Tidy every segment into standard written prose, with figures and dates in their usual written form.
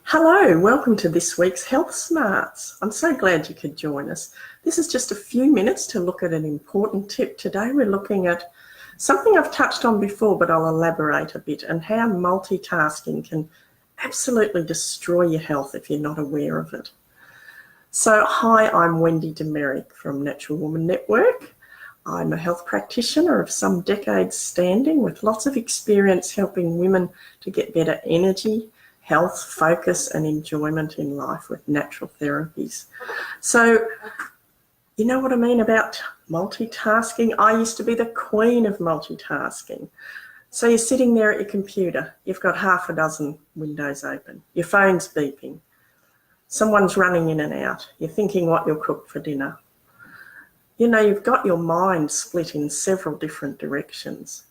Hello, welcome to this week's Health Smarts. I'm so glad you could join us. This is just a few minutes to look at an important tip. Today we're looking at something I've touched on before, but I'll elaborate a bit, and how multitasking can absolutely destroy your health if you're not aware of it. So, hi, I'm Wendy Demerick from Natural Woman Network. I'm a health practitioner of some decades standing with lots of experience helping women to get better energy, health, focus and enjoyment in life with natural therapies. So, you know what I mean about multitasking? I used to be the queen of multitasking. So you're sitting there at your computer, you've got half a dozen windows open, your phone's beeping, someone's running in and out, you're thinking what you'll cook for dinner. You know, you've got your mind split in several different directions.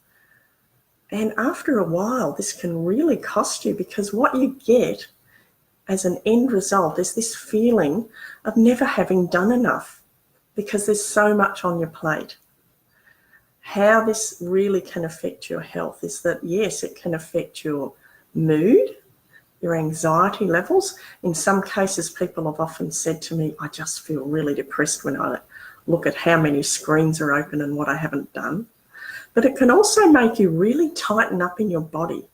And after a while, this can really cost you, because what you get as an end result is this feeling of never having done enough because there's so much on your plate. How this really can affect your health is that, yes, it can affect your mood, your anxiety levels. In some cases, people have often said to me, I just feel really depressed when I look at how many screens are open and what I haven't done. But it can also make you really tighten up in your body.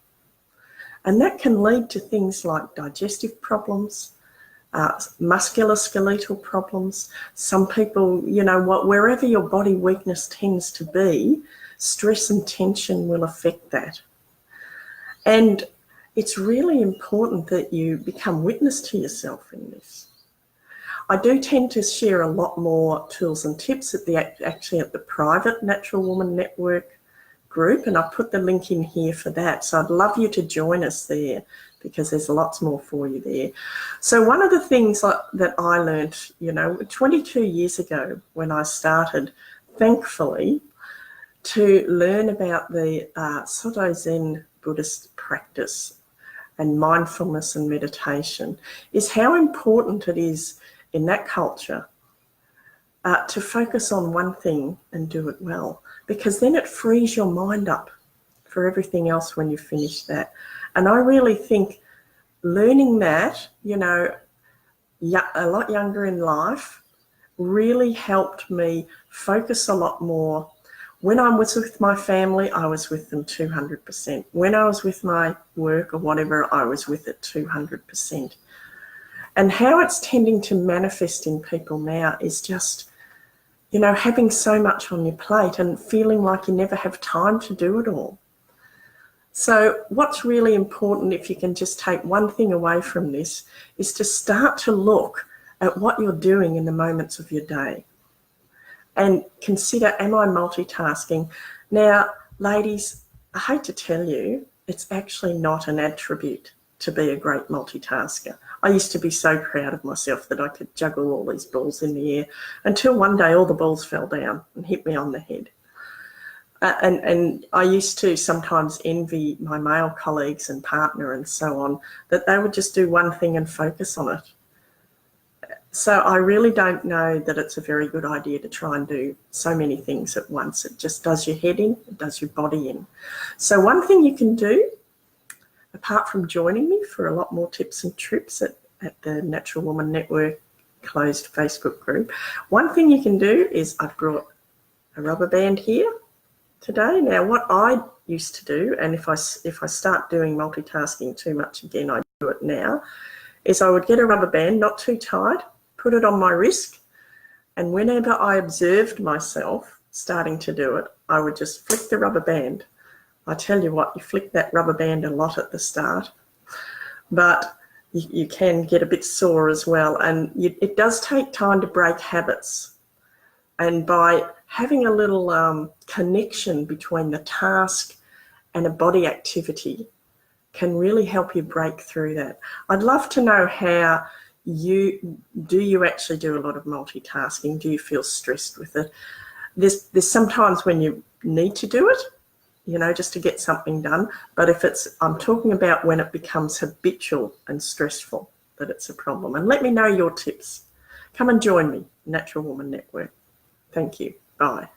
And that can lead to things like digestive problems, musculoskeletal problems. Some people, you know, wherever your body weakness tends to be, stress and tension will affect that. And it's really important that you become witness to yourself in this. I do tend to share a lot more tools and tips at the private Natural Woman Network group, and I've put the link in here for that. So I'd love you to join us there, because there's lots more for you there. So one of the things that I learned, 22 years ago when I started, thankfully, to learn about the Soto Zen Buddhist practice and mindfulness and meditation, is how important it is in that culture to focus on one thing and do it well, because then it frees your mind up for everything else when you finish that. And I really think learning that, a lot younger in life, really helped me focus a lot more. When I was with my family, I was with them 200%. When I was with my work or whatever, I was with it 200%. And how it's tending to manifest in people now is just, having so much on your plate and feeling like you never have time to do it all. So what's really important, if you can just take one thing away from this, is to start to look at what you're doing in the moments of your day and consider, am I multitasking? Now, ladies, I hate to tell you, it's actually not an attribute to be a great multitasker. I used to be so proud of myself that I could juggle all these balls in the air, until one day all the balls fell down and hit me on the head. And I used to sometimes envy my male colleagues and partner and so on, that they would just do one thing and focus on it. So I really don't know that it's a very good idea to try and do so many things at once. It just does your head in, it does your body in. So one thing you can do, apart from joining me for a lot more tips and trips at the Natural Woman Network closed Facebook group, one thing you can do is, I've brought a rubber band here today. Now, what I used to do, and if I start doing multitasking too much again, I do it now, is I would get a rubber band, not too tight, put it on my wrist, and whenever I observed myself starting to do it, I would just flick the rubber band. I tell you what, you flick that rubber band a lot at the start, but you can get a bit sore as well. And it does take time to break habits. And by having a little connection between the task and a body activity can really help you break through that. I'd love to know how you actually do a lot of multitasking? Do you feel stressed with it? There's sometimes when you need to do it, just to get something done. But I'm talking about when it becomes habitual and stressful, that it's a problem. And let me know your tips. Come and join me, Natural Woman Network. Thank you. Bye.